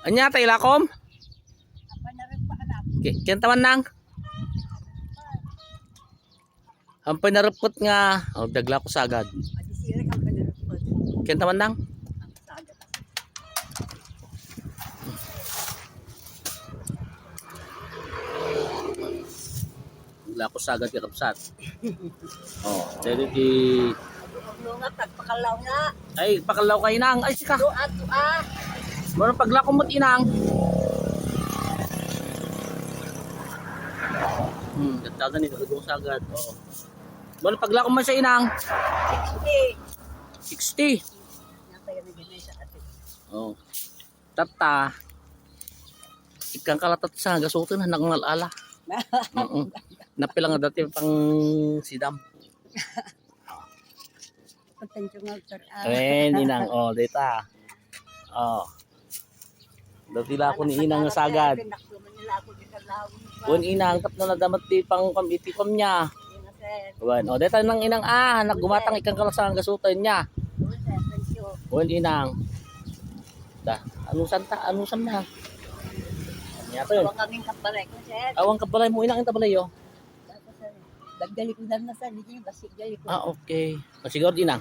Anya tay lakom? Kintawan nang. Ang pinarapot nga, oh dagla ko sagad. Kintawan nang. Dagla ko sagad kapsat. Oh, dali di Pagpakalaw nga. ay pakalaw kay nang. Ay sika. Doa. Moro paglako mo't inang. Gatagan ni dagong sagad. Oh. Moro paglako man sa inang. Hindi. 60. Natay na ganay sa atin. Oh. Tata. Ikang kalatat sa gasuton na nangalala. Oo. Napila nga dati pang sidam. Pagtansyo nga sir. Inang oh dita. Oh. Dati la ko ni inang nga sagad. Pinaktuman nila ako di kalaw. Kun inang tap na nadamat ti pang kamiti kom niya. Wan, oh dita nang inang naggumatang ikang kalasang gasuton niya. Thank you. Kun inang. Da, ano santa, ano na? Nya to yun. Huwag kaming kabalay ko sir. Awang kabalay mo inang kabalay yo. Dagdali ko na sa hindi basig gali ko. Okay. Siguro inang.